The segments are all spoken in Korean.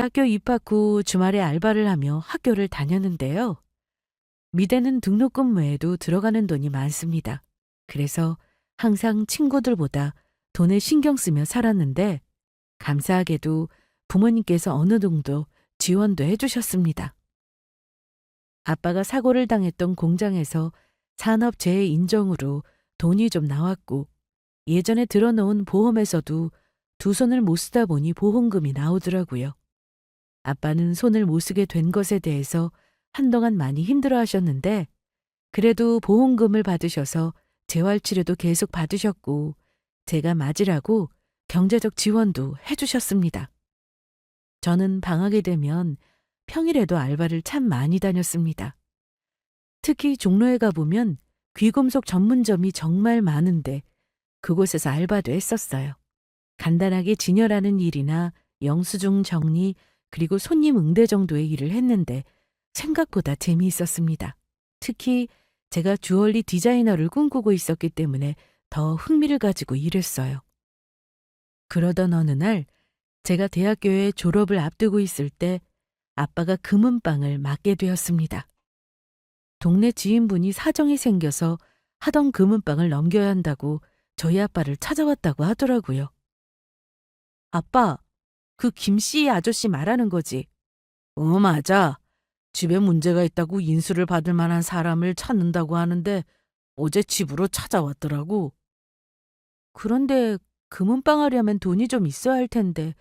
대학교 입학 후 주말에 알바를 하며 학교를 다녔는데요. 미대는 등록금 외에도 들어가는 돈이 많습니다. 그래서 항상 친구들보다 돈에 신경 쓰며 살았는데 감사하게도 부모님께서 어느 정도 지원도 해주셨습니다. 아빠가 사고를 당했던 공장에서 산업재해 인정으로 돈이 좀 나왔고 예전에 들어놓은 보험에서도 두 손을 못 쓰다 보니 보험금이 나오더라고요. 아빠는 손을 못 쓰게 된 것에 대해서 한동안 많이 힘들어 하셨는데 그래도 보험금을 받으셔서 재활치료도 계속 받으셨고 제가 맞으라고 경제적 지원도 해주셨습니다. 저는 방학이 되면 평일에도 알바를 참 많이 다녔습니다. 특히 종로에 가보면 귀금속 전문점이 정말 많은데 그곳에서 알바도 했었어요. 간단하게 진열하는 일이나 영수증 정리 그리고 손님 응대 정도의 일을 했는데 생각보다 재미있었습니다. 특히 제가 주얼리 디자이너를 꿈꾸고 있었기 때문에 더 흥미를 가지고 일했어요. 그러던 어느 날 제가 대학교에 졸업을 앞두고 있을 때 아빠가 금은방을 맡게 되었습니다. 동네 지인분이 사정이 생겨서 하던 금은방을 넘겨야 한다고 저희 아빠를 찾아왔다고 하더라고요. 아빠, 그 김씨 아저씨 말하는 거지? 맞아. 집에 문제가 있다고 인수를 받을 만한 사람을 찾는다고 하는데 어제 집으로 찾아왔더라고. 그런데 금은방 하려면 돈이 좀 있어야 할 텐데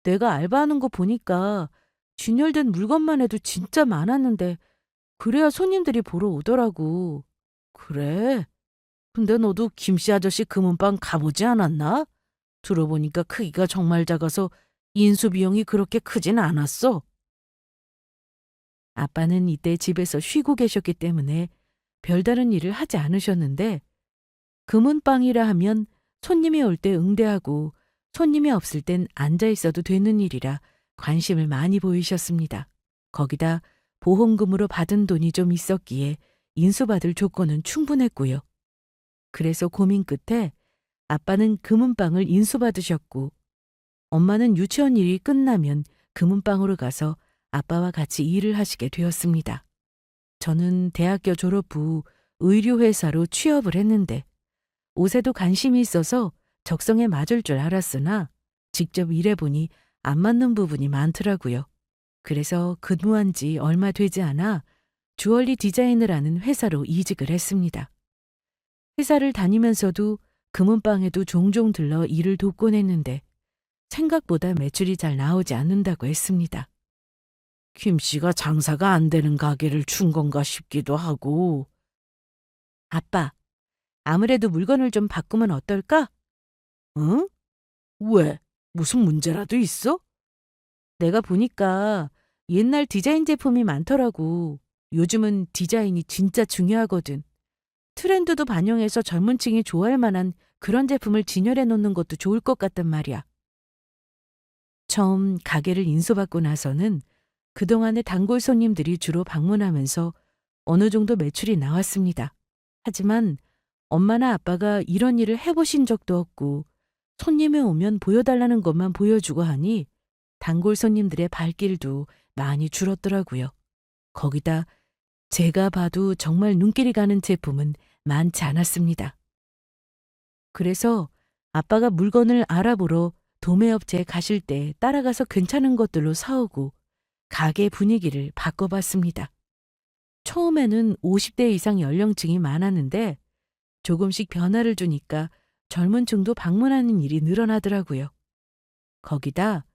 내가 알바하는 거 보니까 진열된 물건만 해도 진짜 많았는데 그래야 손님들이 보러 오더라고. 그래? 근데 너도 김씨 아저씨 금은방 가보지 않았나? 들어보니까 크기가 정말 작아서 인수 비용이 그렇게 크진 않았어. 아빠는 이때 집에서 쉬고 계셨기 때문에 별다른 일을 하지 않으셨는데 금은방이라 하면 손님이 올 때 응대하고 손님이 없을 땐 앉아 있어도 되는 일이라 관심을 많이 보이셨습니다. 거기다 보험금으로 받은 돈이 좀 있었기에 인수받을 조건은 충분했고요. 그래서 고민 끝에 아빠는 금은방을 인수받으셨고 엄마는 유치원 일이 끝나면 금은방으로 가서 아빠와 같이 일을 하시게 되었습니다. 저는 대학교 졸업 후 의류회사로 취업을 했는데 옷에도 관심이 있어서 적성에 맞을 줄 알았으나 직접 일해보니 안 맞는 부분이 많더라고요. 그래서 근무한 지 얼마 되지 않아 주얼리 디자이너라는 회사로 이직을 했습니다. 회사를 다니면서도 금은방에도 종종 들러 일을 돕곤 했는데 생각보다 매출이 잘 나오지 않는다고 했습니다. 김 씨가 장사가 안 되는 가게를 준 건가 싶기도 하고. 아빠, 아무래도 물건을 좀 바꾸면 어떨까? 응? 왜? 무슨 문제라도 있어? 내가 보니까 옛날 디자인 제품이 많더라고. 요즘은 디자인이 진짜 중요하거든. 트렌드도 반영해서 젊은 층이 좋아할 만한 그런 제품을 진열해 놓는 것도 좋을 것 같단 말이야. 처음 가게를 인수받고 나서는 그동안의 단골 손님들이 주로 방문하면서 어느 정도 매출이 나왔습니다. 하지만 엄마나 아빠가 이런 일을 해보신 적도 없고 손님이 오면 보여달라는 것만 보여주고 하니 단골 손님들의 발길도 많이 줄었더라고요. 거기다 제가 봐도 정말 눈길이 가는 제품은 많지 않았습니다. 그래서 아빠가 물건을 알아보러 도매업체에 가실 때 따라가서 괜찮은 것들로 사오고 가게 분위기를 바꿔봤습니다. 처음에는 50대 이상 연령층이 많았는데 조금씩 변화를 주니까 젊은 층도 방문하는 일이 늘어나더라고요. 거기다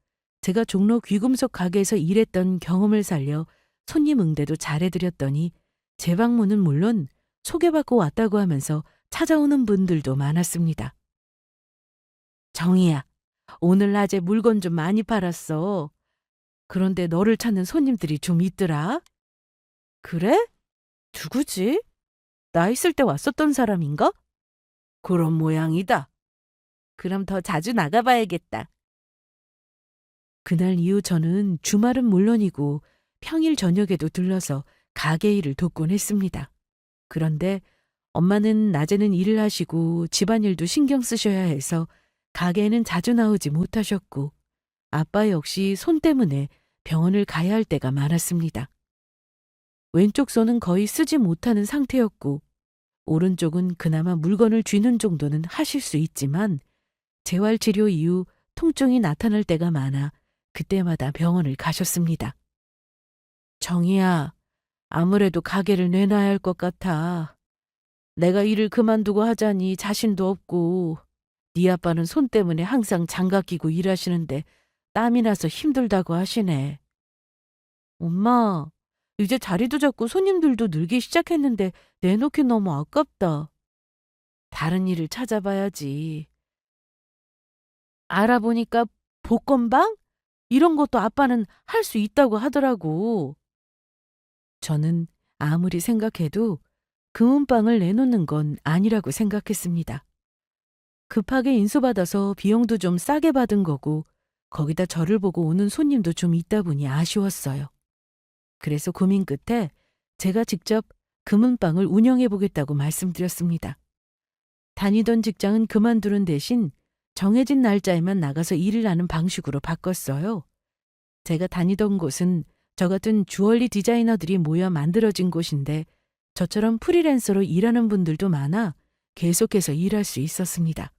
제가 종로 귀금속 가게에서 일했던 경험을 살려 손님 응대도 잘해드렸더니 재방문은 물론 소개받고 왔다고 하면서 찾아오는 분들도 많았습니다. 정희야, 오늘 낮에 물건 좀 많이 팔았어. 그런데 너를 찾는 손님들이 좀 있더라. 그래? 누구지? 나 있을 때 왔었던 사람인가? 그런 모양이다. 그럼 더 자주 나가봐야겠다. 그날 이후 저는 주말은 물론이고 평일 저녁에도 들러서 가게 일을 돕곤 했습니다. 그런데 엄마는 낮에는 일을 하시고 집안일도 신경 쓰셔야 해서 가게에는 자주 나오지 못하셨고 아빠 역시 손 때문에 병원을 가야 할 때가 많았습니다. 왼쪽 손은 거의 쓰지 못하는 상태였고 오른쪽은 그나마 물건을 쥐는 정도는 하실 수 있지만 재활치료 이후 통증이 나타날 때가 많아 그때마다 병원을 가셨습니다. 정희야, 아무래도 가게를 내놔야 할 것 같아. 내가 일을 그만두고 하자니 자신도 없고 네 아빠는 손 때문에 항상 장갑 끼고 일하시는데 땀이 나서 힘들다고 하시네. 엄마, 이제 자리도 잡고 손님들도 늘기 시작했는데 내놓기 너무 아깝다. 다른 일을 찾아봐야지. 알아보니까 복권방? 이런 것도 아빠는 할 수 있다고 하더라고. 저는 아무리 생각해도 금은방을 내놓는 건 아니라고 생각했습니다. 급하게 인수받아서 비용도 좀 싸게 받은 거고 거기다 저를 보고 오는 손님도 좀 있다 보니 아쉬웠어요. 그래서 고민 끝에 제가 직접 금은방을 운영해 보겠다고 말씀드렸습니다. 다니던 직장은 그만두는 대신 정해진 날짜에만 나가서 일을 하는 방식으로 바꿨어요. 제가 다니던 곳은 저 같은 주얼리 디자이너들이 모여 만들어진 곳인데 저처럼 프리랜서로 일하는 분들도 많아 계속해서 일할 수 있었습니다.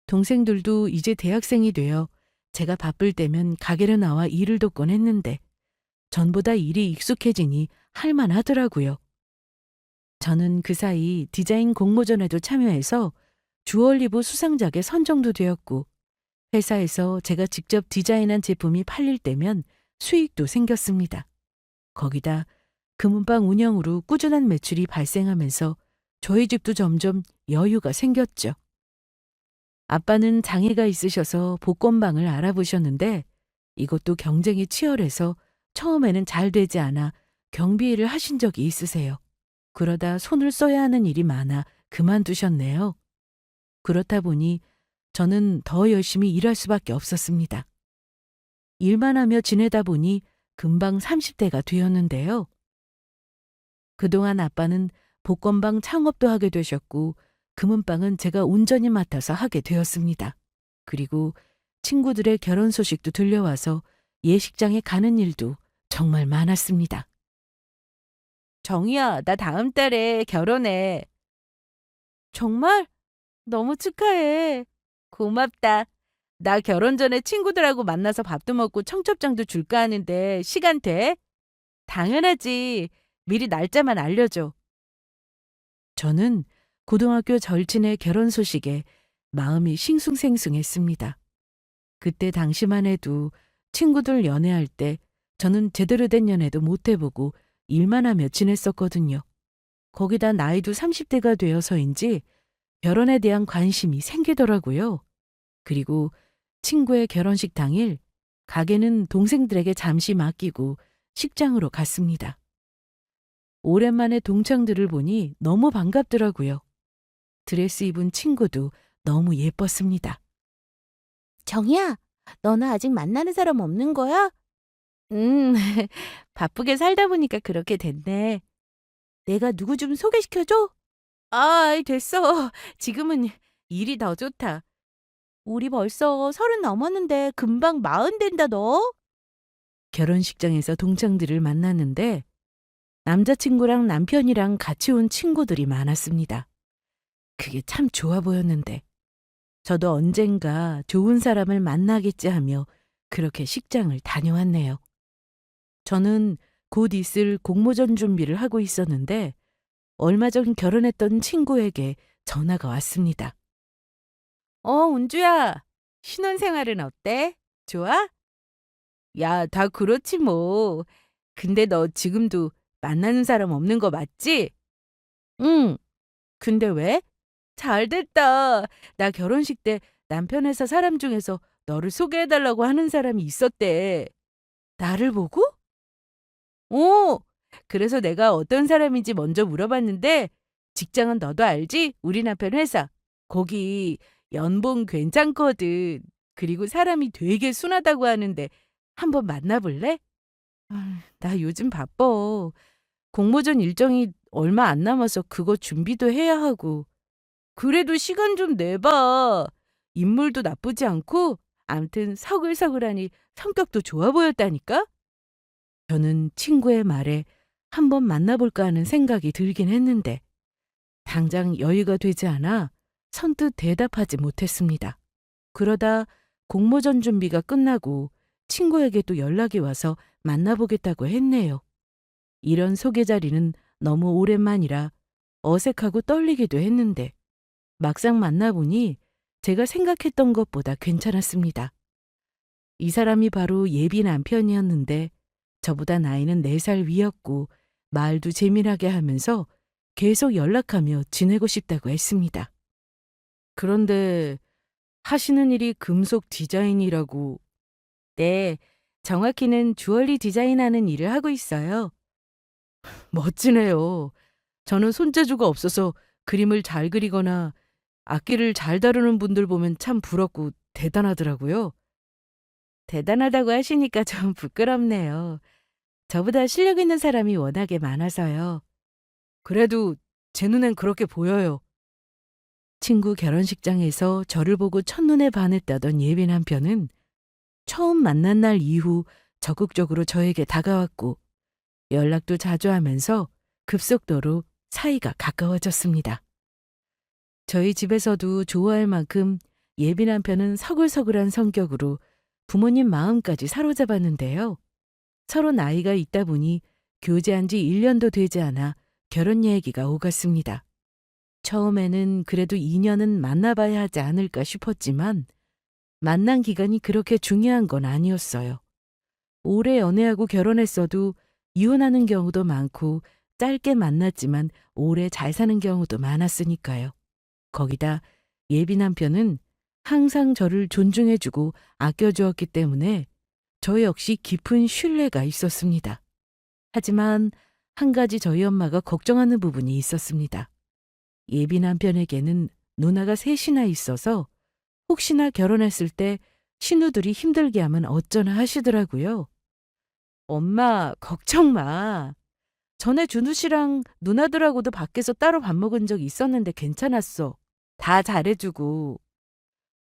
동생들도 이제 대학생이 되어 제가 바쁠 때면 가게로 나와 일을 돕곤 했는데 전보다 일이 익숙해지니 할만하더라고요. 저는 그 사이 디자인 공모전에도 참여해서 주얼리부 수상작에 선정도 되었고 회사에서 제가 직접 디자인한 제품이 팔릴 때면 수익도 생겼습니다. 거기다 금은방 운영으로 꾸준한 매출이 발생하면서 저희 집도 점점 여유가 생겼죠. 아빠는 장애가 있으셔서 복권방을 알아보셨는데 이것도 경쟁이 치열해서 처음에는 잘 되지 않아 경비 일을 하신 적이 있으세요. 그러다 손을 써야 하는 일이 많아 그만두셨네요. 그렇다 보니 저는 더 열심히 일할 수밖에 없었습니다. 일만 하며 지내다 보니 금방 30대가 되었는데요. 그동안 아빠는 복권방 창업도 하게 되셨고 금은방은 제가 온전히 맡아서 하게 되었습니다. 그리고 친구들의 결혼 소식도 들려와서 예식장에 가는 일도 정말 많았습니다. 정희야, 나 다음 달에 결혼해. 정말? 너무 축하해. 고맙다. 나 결혼 전에 친구들하고 만나서 밥도 먹고 청첩장도 줄까 하는데 시간 돼? 당연하지. 미리 날짜만 알려줘. 저는 고등학교 절친의 결혼 소식에 마음이 싱숭생숭했습니다. 그때 당시만 해도 친구들 연애할 때 저는 제대로 된 연애도 못 해보고 일만 하며 지냈었거든요. 거기다 나이도 30대가 되어서인지 결혼에 대한 관심이 생기더라고요. 그리고 친구의 결혼식 당일 가게는 동생들에게 잠시 맡기고 식장으로 갔습니다. 오랜만에 동창들을 보니 너무 반갑더라고요. 드레스 입은 친구도 너무 예뻤습니다. 정희야, 너는 아직 만나는 사람 없는 거야? 음, 바쁘게 살다 보니까 그렇게 됐네. 내가 누구 좀 소개시켜줘? 아, 됐어. 지금은 일이 더 좋다. 우리 벌써 30 넘었는데 금방 40 된다 너. 결혼식장에서 동창들을 만났는데 남자친구랑 남편이랑 같이 온 친구들이 많았습니다. 그게 참 좋아 보였는데 저도 언젠가 좋은 사람을 만나겠지 하며 그렇게 식장을 다녀왔네요. 저는 곧 있을 공모전 준비를 하고 있었는데 얼마 전 결혼했던 친구에게 전화가 왔습니다. 은주야. 신혼생활은 어때? 좋아? 야, 다 그렇지 뭐. 근데 너 지금도 만나는 사람 없는 거 맞지? 응. 근데 왜? 잘 됐다. 나 결혼식 때 남편 회사 사람 중에서 너를 소개해달라고 하는 사람이 있었대. 나를 보고? 오! 그래서 내가 어떤 사람인지 먼저 물어봤는데 직장은 너도 알지? 우리 남편 회사. 거기 연봉 괜찮거든. 그리고 사람이 되게 순하다고 하는데 한번 만나볼래? 나 요즘 바빠. 공모전 일정이 얼마 안 남아서 그거 준비도 해야 하고. 그래도 시간 좀 내봐. 인물도 나쁘지 않고 암튼 서글서글하니 성격도 좋아 보였다니까? 저는 친구의 말에 한번 만나볼까 하는 생각이 들긴 했는데 당장 여유가 되지 않아 선뜻 대답하지 못했습니다. 그러다 공모전 준비가 끝나고 친구에게 또 연락이 와서 만나보겠다고 했네요. 이런 소개 자리는 너무 오랜만이라 어색하고 떨리기도 했는데 막상 만나보니 제가 생각했던 것보다 괜찮았습니다. 이 사람이 바로 예비 남편이었는데 저보다 나이는 4살 위였고 말도 재미나게 하면서 계속 연락하며 지내고 싶다고 했습니다. 그런데 하시는 일이 금속 디자인이라고. 네, 정확히는 주얼리 디자인하는 일을 하고 있어요. 멋지네요. 저는 손재주가 없어서 그림을 잘 그리거나 악기를 잘 다루는 분들 보면 참 부럽고 대단하더라고요. 대단하다고 하시니까 좀 부끄럽네요. 저보다 실력 있는 사람이 워낙에 많아서요. 그래도 제 눈엔 그렇게 보여요. 친구 결혼식장에서 저를 보고 첫눈에 반했다던 예비 남편은 처음 만난 날 이후 적극적으로 저에게 다가왔고 연락도 자주 하면서 급속도로 사이가 가까워졌습니다. 저희 집에서도 좋아할 만큼 예비 남편은 서글서글한 성격으로 부모님 마음까지 사로잡았는데요. 서로 나이가 있다 보니 교제한 지 1년도 되지 않아 결혼 얘기가 오갔습니다. 처음에는 그래도 2년은 만나봐야 하지 않을까 싶었지만 만난 기간이 그렇게 중요한 건 아니었어요. 오래 연애하고 결혼했어도 이혼하는 경우도 많고 짧게 만났지만 오래 잘 사는 경우도 많았으니까요. 거기다 예비 남편은 항상 저를 존중해주고 아껴주었기 때문에 저 역시 깊은 신뢰가 있었습니다. 하지만 한 가지 저희 엄마가 걱정하는 부분이 있었습니다. 예비 남편에게는 누나가 셋이나 있어서 혹시나 결혼했을 때 신우들이 힘들게 하면 어쩌나 하시더라고요. 엄마, 걱정 마. 전에 준우 씨랑 누나들하고도 밖에서 따로 밥 먹은 적 있었는데 괜찮았어. 다 잘해주고.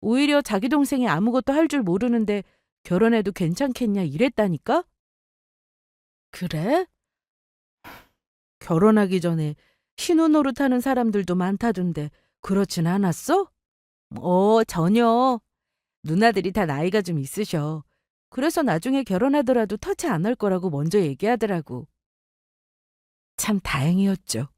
오히려 자기 동생이 아무것도 할 줄 모르는데 결혼해도 괜찮겠냐 이랬다니까? 그래? 결혼하기 전에 신우 노릇하는 사람들도 많다던데 그렇진 않았어? 전혀. 누나들이 다 나이가 좀 있으셔. 그래서 나중에 결혼하더라도 터치 안 할 거라고 먼저 얘기하더라고. 참 다행이었죠.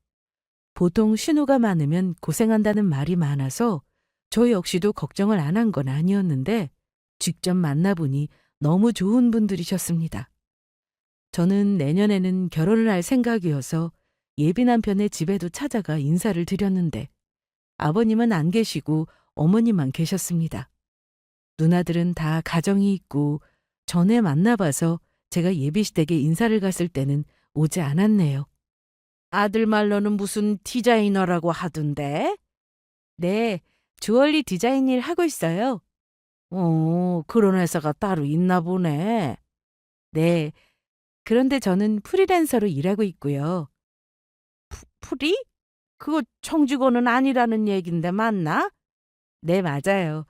보통 신우가 많으면 고생한다는 말이 많아서 저 역시도 걱정을 안 한 건 아니었는데 직접 만나보니 너무 좋은 분들이셨습니다. 저는 내년에는 결혼을 할 생각이어서 예비 남편의 집에도 찾아가 인사를 드렸는데 아버님은 안 계시고 어머니만 계셨습니다. 누나들은 다 가정이 있고 전에 만나봐서 제가 예비시댁에 인사를 갔을 때는 오지 않았네요. 아들 말로는 무슨 디자이너라고 하던데? 네, 주얼리 디자인 일 하고 있어요. 그런 회사가 따로 있나 보네. 네, 그런데 저는 프리랜서로 일하고 있고요. 프리? 그거 정직원은 아니라는 얘긴데 맞나? 네, 맞아요.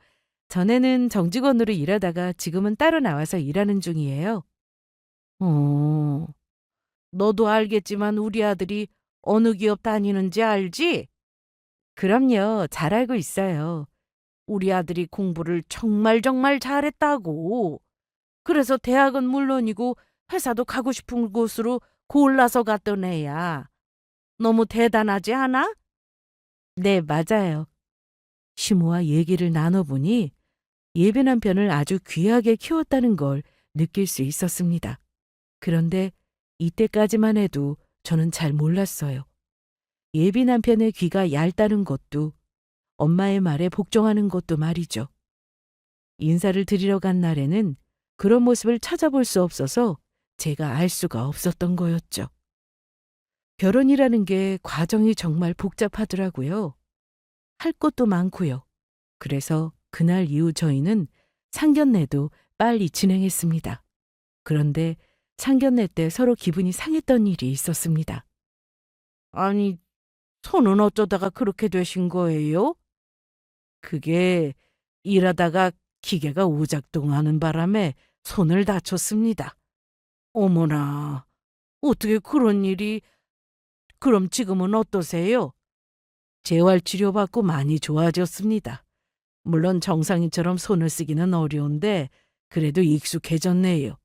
전에는 정직원으로 일하다가 지금은 따로 나와서 일하는 중이에요. 어, 너도 알겠지만 우리 아들이 어느 기업 다니는지 알지? 그럼요, 잘 알고 있어요. 우리 아들이 공부를 정말 정말 잘했다고. 그래서 대학은 물론이고 회사도 가고 싶은 곳으로 골라서 갔던 애야. 너무 대단하지 않아? 네, 맞아요. 시모와 얘기를 나눠보니 예비 남편을 아주 귀하게 키웠다는 걸 느낄 수 있었습니다. 그런데 이때까지만 해도 저는 잘 몰랐어요. 예비 남편의 귀가 얇다는 것도 엄마의 말에 복종하는 것도 말이죠. 인사를 드리러 간 날에는 그런 모습을 찾아볼 수 없어서 제가 알 수가 없었던 거였죠. 결혼이라는 게 과정이 정말 복잡하더라고요. 할 것도 많고요. 그래서 그날 이후 저희는 상견례도 빨리 진행했습니다. 그런데 상견례 때 서로 기분이 상했던 일이 있었습니다. 아니, 손은 어쩌다가 그렇게 되신 거예요? 그게 일하다가 기계가 오작동하는 바람에 손을 다쳤습니다. 어머나, 어떻게 그런 일이... 그럼 지금은 어떠세요? 재활치료받고 많이 좋아졌습니다. 물론 정상인처럼 손을 쓰기는 어려운데 그래도 익숙해졌네요.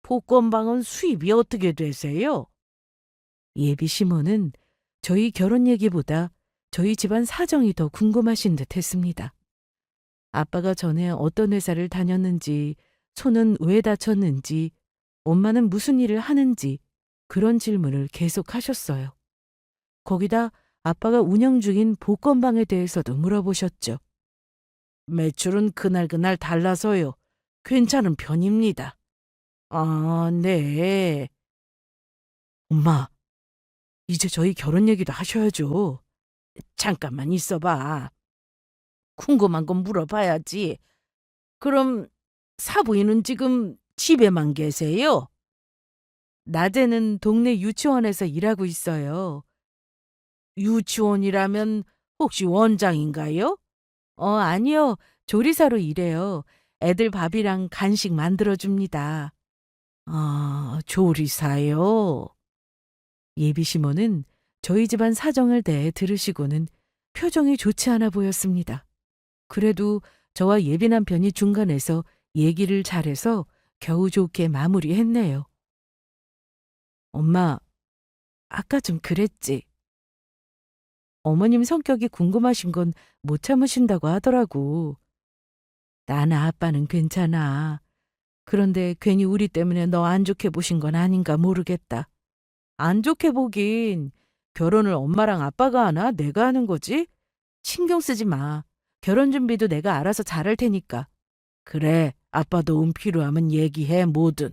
복권방은 수입이 어떻게 되세요? 예비 시모는 저희 결혼 얘기보다 저희 집안 사정이 더 궁금하신 듯 했습니다. 아빠가 전에 어떤 회사를 다녔는지, 손은 왜 다쳤는지, 엄마는 무슨 일을 하는지 그런 질문을 계속 하셨어요. 거기다 아빠가 운영 중인 복권방에 대해서도 물어보셨죠. 매출은 그날그날 달라서요. 괜찮은 편입니다. 아, 네. 엄마, 이제 저희 결혼 얘기도 하셔야죠. 잠깐만 있어봐. 궁금한 건 물어봐야지. 그럼 사부인은 지금 집에만 계세요? 낮에는 동네 유치원에서 일하고 있어요. 유치원이라면 혹시 원장인가요? 아니요. 조리사로 일해요. 애들 밥이랑 간식 만들어줍니다. 아, 조리사요? 예비 시모는 저희 집안 사정을 대해 들으시고는 표정이 좋지 않아 보였습니다. 그래도 저와 예비 남편이 중간에서 얘기를 잘해서 겨우 좋게 마무리했네요. 엄마, 아까 좀 그랬지. 어머님 성격이 궁금하신 건 못 참으신다고 하더라고. 나나 아빠는 괜찮아. 그런데 괜히 우리 때문에 너 안 좋게 보신 건 아닌가 모르겠다. 안 좋게 보긴 결혼을 엄마랑 아빠가 하나 내가 하는 거지? 신경 쓰지 마. 결혼 준비도 내가 알아서 잘할 테니까. 그래, 아빠 도움 필요하면 얘기해, 뭐든.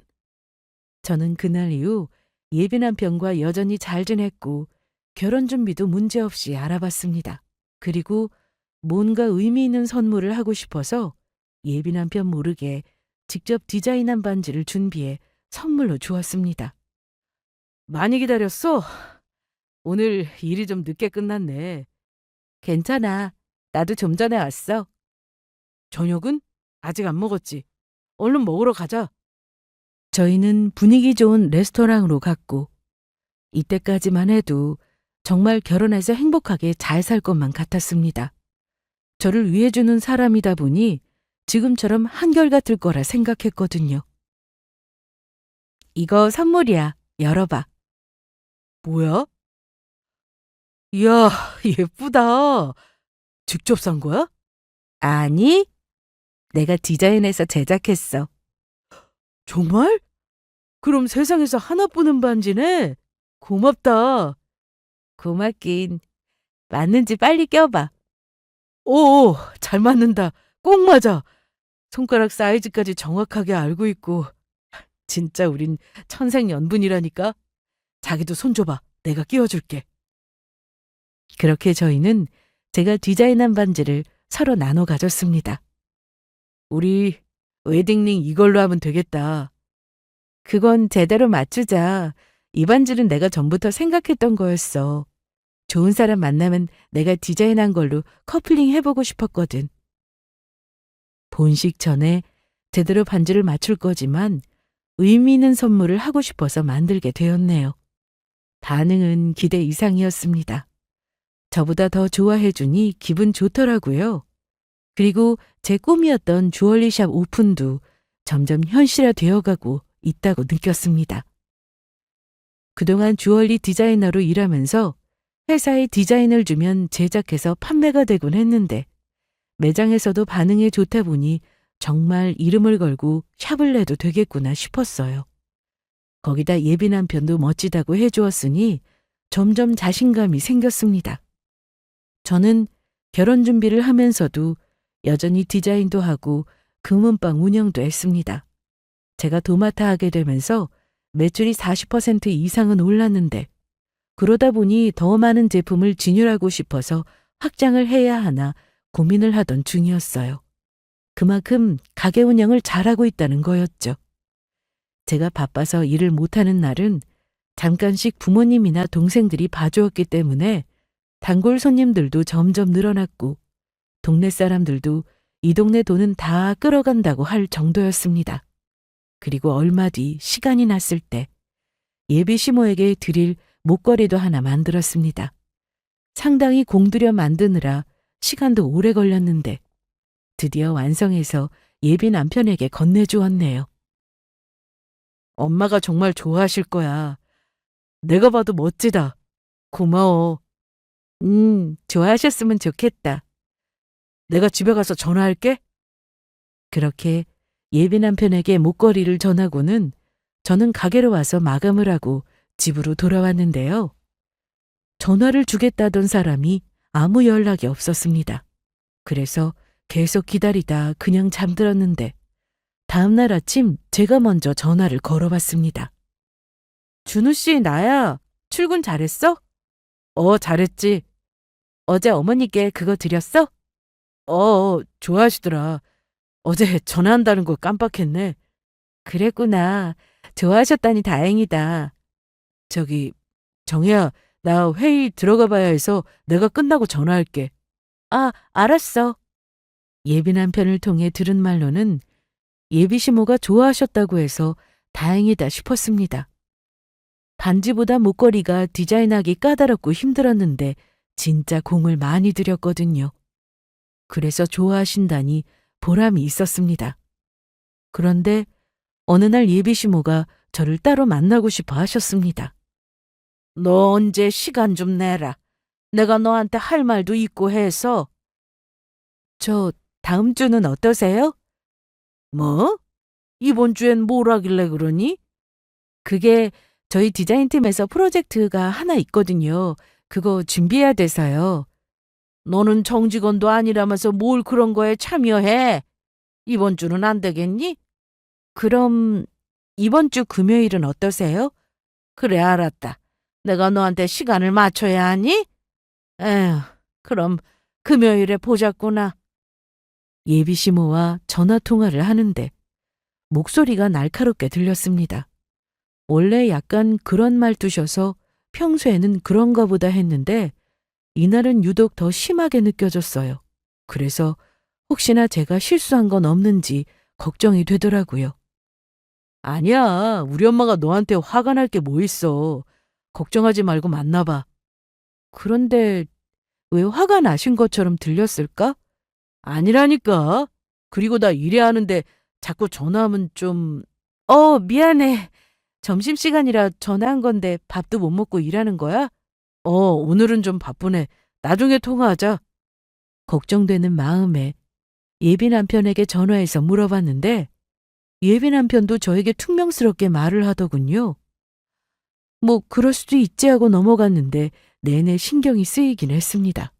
저는 그날 이후 예비 남편과 여전히 잘 지냈고 결혼 준비도 문제없이 알아봤습니다. 그리고 뭔가 의미 있는 선물을 하고 싶어서 예비 남편 모르게 직접 디자인한 반지를 준비해 선물로 주었습니다. 많이 기다렸어? 오늘 일이 좀 늦게 끝났네. 괜찮아. 나도 좀 전에 왔어. 저녁은? 아직 안 먹었지. 얼른 먹으러 가자. 저희는 분위기 좋은 레스토랑으로 갔고 이때까지만 해도 정말 결혼해서 행복하게 잘 살 것만 같았습니다. 저를 위해주는 사람이다 보니 지금처럼 한결같을 거라 생각했거든요. 이거 선물이야. 열어봐. 뭐야? 이야, 예쁘다. 직접 산 거야? 아니, 내가 디자인해서 제작했어. 정말? 그럼 세상에서 하나뿐인 반지네? 고맙다. 고맙긴. 맞는지 빨리 껴봐. 오, 잘 맞는다. 꼭 맞아. 손가락 사이즈까지 정확하게 알고 있고. 진짜 우린 천생연분이라니까. 자기도 손 줘봐. 내가 끼워줄게. 그렇게 저희는 제가 디자인한 반지를 서로 나눠 가졌습니다. 우리 웨딩링 이걸로 하면 되겠다. 그건 제대로 맞추자. 이 반지는 내가 전부터 생각했던 거였어. 좋은 사람 만나면 내가 디자인한 걸로 커플링 해보고 싶었거든. 본식 전에 제대로 반지를 맞출 거지만 의미 있는 선물을 하고 싶어서 만들게 되었네요. 반응은 기대 이상이었습니다. 저보다 더 좋아해주니 기분 좋더라고요. 그리고 제 꿈이었던 주얼리샵 오픈도 점점 현실화되어가고 있다고 느꼈습니다. 그동안 주얼리 디자이너로 일하면서 회사에 디자인을 주면 제작해서 판매가 되곤 했는데 매장에서도 반응이 좋다 보니 정말 이름을 걸고 샵을 내도 되겠구나 싶었어요. 거기다 예비 남편도 멋지다고 해주었으니 점점 자신감이 생겼습니다. 저는 결혼 준비를 하면서도 여전히 디자인도 하고 금은방 운영도 했습니다. 제가 도맡아 하게 되면서 매출이 40% 이상은 올랐는데 그러다 보니 더 많은 제품을 진열하고 싶어서 확장을 해야 하나 고민을 하던 중이었어요. 그만큼 가게 운영을 잘하고 있다는 거였죠. 제가 바빠서 일을 못하는 날은 잠깐씩 부모님이나 동생들이 봐주었기 때문에 단골 손님들도 점점 늘어났고 동네 사람들도 이 동네 돈은 다 끌어간다고 할 정도였습니다. 그리고 얼마 뒤 시간이 났을 때 예비 시모에게 드릴 목걸이도 하나 만들었습니다. 상당히 공들여 만드느라 시간도 오래 걸렸는데 드디어 완성해서 예비 남편에게 건네주었네요. 엄마가 정말 좋아하실 거야. 내가 봐도 멋지다. 고마워. 좋아하셨으면 좋겠다. 내가 집에 가서 전화할게. 그렇게 예비 남편에게 목걸이를 전하고는 저는 가게로 와서 마감을 하고 집으로 돌아왔는데요. 전화를 주겠다던 사람이 아무 연락이 없었습니다. 그래서 계속 기다리다 그냥 잠들었는데 다음날 아침 제가 먼저 전화를 걸어봤습니다. 준우 씨, 나야. 출근 잘했어? 잘했지. 어제 어머니께 그거 드렸어? 좋아하시더라. 어제 전화한다는 거 깜빡했네. 그랬구나. 좋아하셨다니 다행이다. 저기, 정혜야, 나 회의 들어가 봐야 해서 내가 끝나고 전화할게. 아, 알았어. 예비 남편을 통해 들은 말로는 예비 시모가 좋아하셨다고 해서 다행이다 싶었습니다. 반지보다 목걸이가 디자인하기 까다롭고 힘들었는데 진짜 공을 많이 들였거든요. 그래서 좋아하신다니 보람이 있었습니다. 그런데 어느 날 예비 시모가 저를 따로 만나고 싶어 하셨습니다. 너 언제 시간 좀 내라. 내가 너한테 할 말도 있고 해서. 저 다음 주는 어떠세요? 뭐? 이번 주엔 뭘 하길래 그러니? 그게 저희 디자인팀에서 프로젝트가 하나 있거든요. 그거 준비해야 돼서요. 너는 정직원도 아니라면서 뭘 그런 거에 참여해? 이번 주는 안 되겠니? 그럼 이번 주 금요일은 어떠세요? 그래, 알았다. 내가 너한테 시간을 맞춰야 하니? 에휴, 그럼 금요일에 보자꾸나. 예비 시모와 전화 통화를 하는데 목소리가 날카롭게 들렸습니다. 원래 약간 그런 말투셔서 평소에는 그런가 보다 했는데 이날은 유독 더 심하게 느껴졌어요. 그래서 혹시나 제가 실수한 건 없는지 걱정이 되더라고요. 아니야, 우리 엄마가 너한테 화가 날 게 뭐 있어. 걱정하지 말고 만나봐. 그런데 왜 화가 나신 것처럼 들렸을까? 아니라니까. 그리고 나 일해야 하는데 자꾸 전화하면 좀... 미안해. 점심시간이라 전화한 건데 밥도 못 먹고 일하는 거야? 오늘은 좀 바쁘네. 나중에 통화하자. 걱정되는 마음에 예비 남편에게 전화해서 물어봤는데 예비 남편도 저에게 퉁명스럽게 말을 하더군요. 뭐 그럴 수도 있지 하고 넘어갔는데 내내 신경이 쓰이긴 했습니다.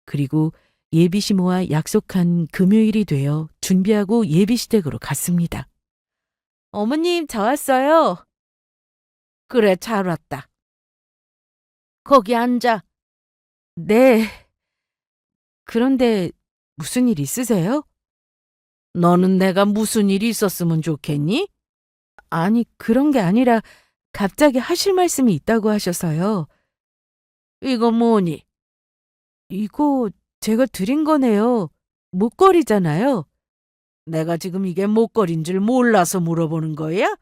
그리고 예비 시모와 약속한 금요일이 되어 준비하고 예비 시댁으로 갔습니다. 어머님, 저 왔어요. 그래, 잘 왔다. 거기 앉아. 네. 그런데 무슨 일 있으세요? 너는 내가 무슨 일이 있었으면 좋겠니? 아니, 그런 게 아니라 갑자기 하실 말씀이 있다고 하셔서요. 이거 뭐니? 이거 제가 드린 거네요. 목걸이잖아요. 내가 지금 이게 목걸이인 줄 몰라서 물어보는 거야?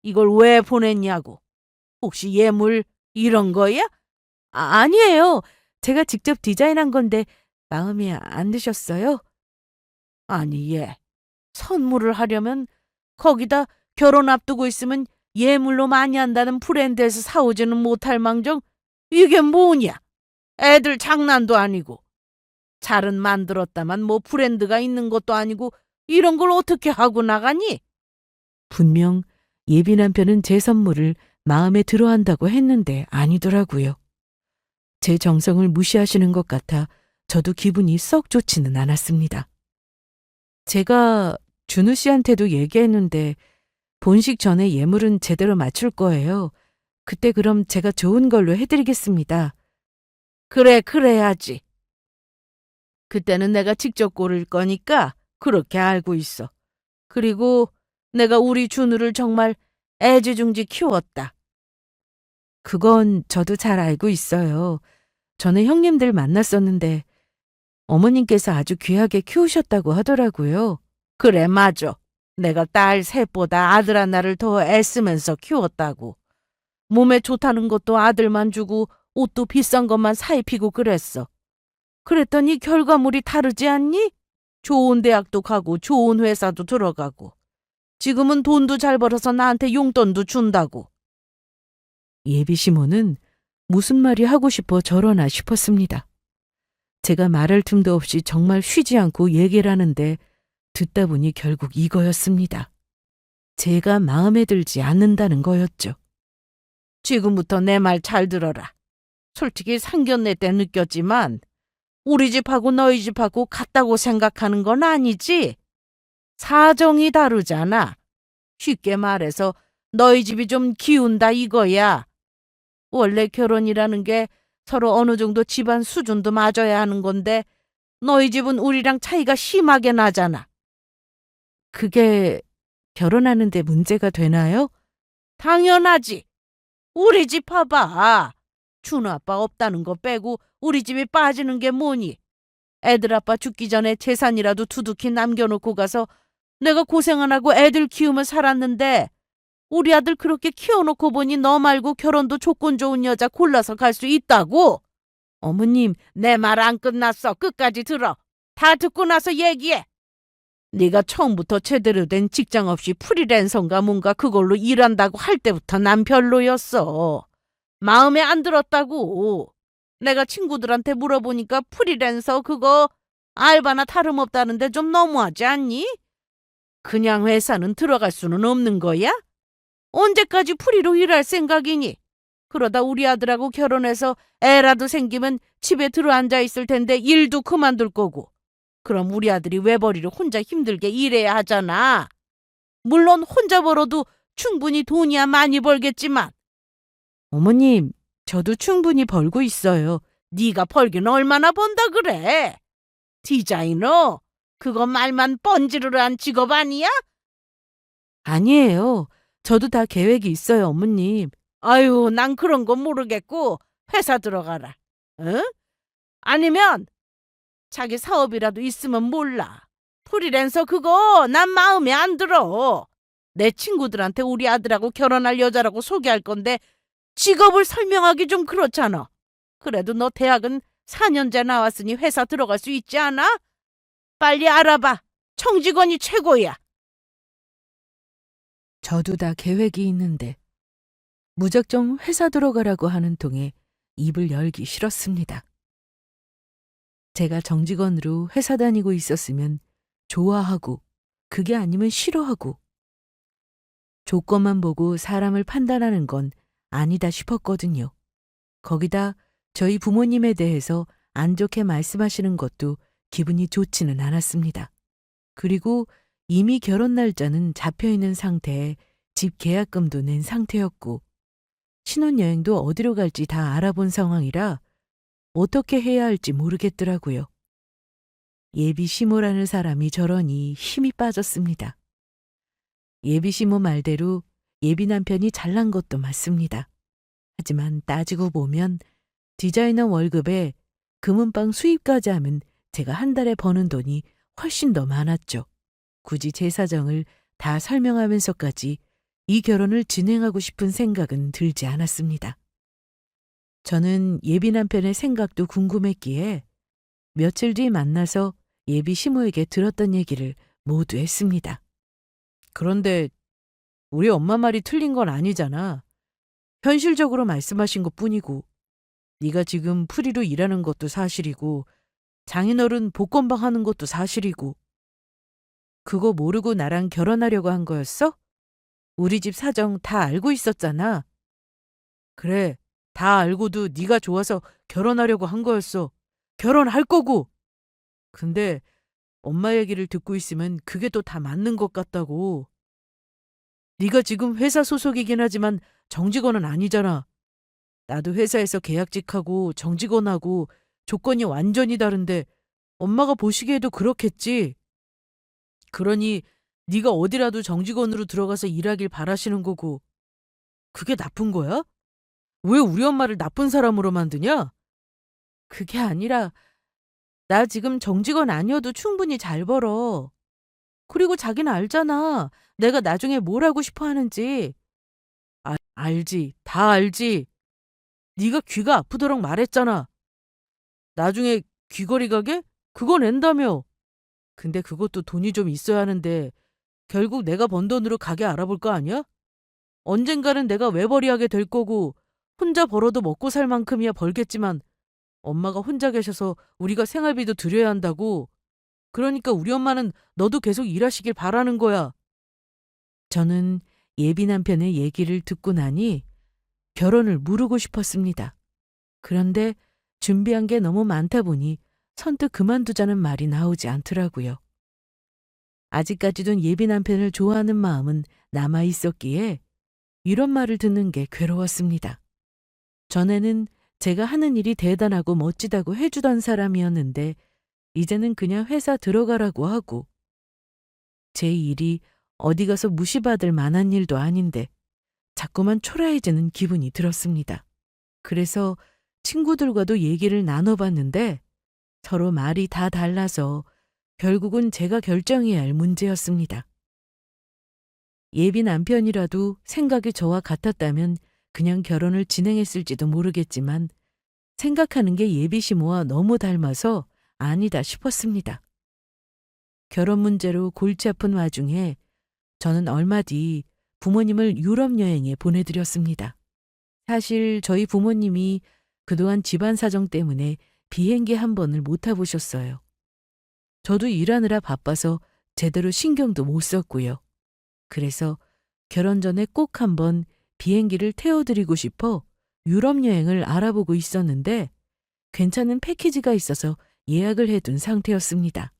이걸 왜 보냈냐고. 혹시 예물 이런 거야? 아니에요. 제가 직접 디자인한 건데 마음에 안 드셨어요? 아니, 선물을 하려면 거기다 결혼 앞두고 있으면 예물로 많이 한다는 브랜드에서 사오지는 못할 망정 이게 뭐냐? 애들 장난도 아니고. 잘은 만들었다만 뭐 브랜드가 있는 것도 아니고 이런 걸 어떻게 하고 나가니? 분명 예비 남편은 제 선물을 마음에 들어한다고 했는데 아니더라고요. 제 정성을 무시하시는 것 같아 저도 기분이 썩 좋지는 않았습니다. 제가 준우 씨한테도 얘기했는데 본식 전에 예물은 제대로 맞출 거예요. 그때 그럼 제가 좋은 걸로 해드리겠습니다. 그래, 그래야지. 그때는 내가 직접 고를 거니까 그렇게 알고 있어. 그리고 내가 우리 준우를 정말 애지중지 키웠다. 그건 저도 잘 알고 있어요. 저는 형님들 만났었는데 어머님께서 아주 귀하게 키우셨다고 하더라고요. 그래, 맞아. 내가 딸 셋보다 아들 하나를 더 애쓰면서 키웠다고. 몸에 좋다는 것도 아들만 주고 옷도 비싼 것만 사입히고 그랬어. 그랬더니 결과물이 다르지 않니? 좋은 대학도 가고 좋은 회사도 들어가고. 지금은 돈도 잘 벌어서 나한테 용돈도 준다고. 예비 시모는 무슨 말이 하고 싶어 저러나 싶었습니다. 제가 말할 틈도 없이 정말 쉬지 않고 얘기를 하는데 듣다 보니 결국 이거였습니다. 제가 마음에 들지 않는다는 거였죠. 지금부터 내 말 잘 들어라. 솔직히 상견례 때 느꼈지만 우리 집하고 너희 집하고 같다고 생각하는 건 아니지. 사정이 다르잖아. 쉽게 말해서 너희 집이 좀 기운다 이거야. 원래 결혼이라는 게 서로 어느 정도 집안 수준도 맞아야 하는 건데 너희 집은 우리랑 차이가 심하게 나잖아. 그게 결혼하는데 문제가 되나요? 당연하지. 우리 집 봐봐. 준우 아빠 없다는 거 빼고 우리 집이 빠지는 게 뭐니? 애들 아빠 죽기 전에 재산이라도 두둑히 남겨놓고 가서 내가 고생 안 하고 애들 키우며 살았는데 우리 아들 그렇게 키워놓고 보니 너 말고 결혼도 조건 좋은 여자 골라서 갈 수 있다고? 어머님, 내 말 안 끝났어. 끝까지 들어. 다 듣고 나서 얘기해. 네가 처음부터 제대로 된 직장 없이 프리랜서인가 뭔가 그걸로 일한다고 할 때부터 난 별로였어. 마음에 안 들었다고. 내가 친구들한테 물어보니까 프리랜서 그거 알바나 다름없다는데 좀 너무하지 않니? 그냥 회사는 들어갈 수는 없는 거야? 언제까지 프리로 일할 생각이니? 그러다 우리 아들하고 결혼해서 애라도 생기면 집에 들어앉아 있을 텐데 일도 그만둘 거고. 그럼 우리 아들이 외벌이로 혼자 힘들게 일해야 하잖아. 물론 혼자 벌어도 충분히 돈이야 많이 벌겠지만. 어머님, 저도 충분히 벌고 있어요. 네가 벌긴 얼마나 번다 그래? 디자이너? 그거 말만 번지르르한 직업 아니야? 아니에요. 저도 다 계획이 있어요, 어머님. 아유, 난 그런 거 모르겠고 회사 들어가라. 응? 아니면 자기 사업이라도 있으면 몰라. 프리랜서 그거 난 마음에 안 들어. 내 친구들한테 우리 아들하고 결혼할 여자라고 소개할 건데 직업을 설명하기 좀 그렇잖아. 그래도 너 대학은 4년제 나왔으니 회사 들어갈 수 있지 않아? 빨리 알아봐. 청직원이 최고야. 저도 다 계획이 있는데 무작정 회사 들어가라고 하는 통에 입을 열기 싫었습니다. 제가 정직원으로 회사 다니고 있었으면 좋아하고 그게 아니면 싫어하고 조건만 보고 사람을 판단하는 건 아니다 싶었거든요. 거기다 저희 부모님에 대해서 안 좋게 말씀하시는 것도 기분이 좋지는 않았습니다. 그리고 이미 결혼 날짜는 잡혀있는 상태에 집 계약금도 낸 상태였고 신혼여행도 어디로 갈지 다 알아본 상황이라 어떻게 해야 할지 모르겠더라고요. 예비 시모라는 사람이 저러니 힘이 빠졌습니다. 예비 시모 말대로 예비 남편이 잘난 것도 맞습니다. 하지만 따지고 보면 디자이너 월급에 금은방 수입까지 하면 제가 한 달에 버는 돈이 훨씬 더 많았죠. 굳이 제 사정을 다 설명하면서까지 이 결혼을 진행하고 싶은 생각은 들지 않았습니다. 저는 예비 남편의 생각도 궁금했기에 며칠 뒤 만나서 예비 시모에게 들었던 얘기를 모두 했습니다. 그런데 우리 엄마 말이 틀린 건 아니잖아. 현실적으로 말씀하신 것뿐이고 네가 지금 프리로 일하는 것도 사실이고 장인어른 복권방 하는 것도 사실이고 그거 모르고 나랑 결혼하려고 한 거였어? 우리 집 사정 다 알고 있었잖아. 그래, 다 알고도 네가 좋아서 결혼하려고 한 거였어. 결혼할 거고. 근데 엄마 얘기를 듣고 있으면 그게 또 다 맞는 것 같다고. 네가 지금 회사 소속이긴 하지만 정직원은 아니잖아. 나도 회사에서 계약직하고 정직원하고 조건이 완전히 다른데 엄마가 보시기에도 그렇겠지. 그러니 네가 어디라도 정직원으로 들어가서 일하길 바라시는 거고. 그게 나쁜 거야? 왜 우리 엄마를 나쁜 사람으로 만드냐? 그게 아니라 나 지금 정직원 아니어도 충분히 잘 벌어. 그리고 자기는 알잖아. 내가 나중에 뭘 하고 싶어 하는지. 알지. 다 알지. 네가 귀가 아프도록 말했잖아. 나중에 귀걸이 가게? 그거 낸다며. 근데 그것도 돈이 좀 있어야 하는데 결국 내가 번 돈으로 가게 알아볼 거 아니야? 언젠가는 내가 외벌이하게 될 거고 혼자 벌어도 먹고 살 만큼이야 벌겠지만 엄마가 혼자 계셔서 우리가 생활비도 드려야 한다고. 그러니까 우리 엄마는 너도 계속 일하시길 바라는 거야. 저는 예비 남편의 얘기를 듣고 나니 결혼을 미루고 싶었습니다. 그런데 준비한 게 너무 많다 보니 선뜻 그만두자는 말이 나오지 않더라고요. 아직까지도 예비 남편을 좋아하는 마음은 남아 있었기에 이런 말을 듣는 게 괴로웠습니다. 전에는 제가 하는 일이 대단하고 멋지다고 해주던 사람이었는데 이제는 그냥 회사 들어가라고 하고 제 일이 어디 가서 무시받을 만한 일도 아닌데 자꾸만 초라해지는 기분이 들었습니다. 그래서 친구들과도 얘기를 나눠봤는데 서로 말이 다 달라서 결국은 제가 결정해야 할 문제였습니다. 예비 남편이라도 생각이 저와 같았다면 그냥 결혼을 진행했을지도 모르겠지만 생각하는 게 예비 시모와 너무 닮아서 아니다 싶었습니다. 결혼 문제로 골치 아픈 와중에 저는 얼마 뒤 부모님을 유럽 여행에 보내드렸습니다. 사실 저희 부모님이 그동안 집안 사정 때문에 비행기 한 번을 못 타보셨어요. 저도 일하느라 바빠서 제대로 신경도 못 썼고요. 그래서 결혼 전에 꼭 한번 비행기를 태워드리고 싶어 유럽 여행을 알아보고 있었는데 괜찮은 패키지가 있어서 예약을 해둔 상태였습니다.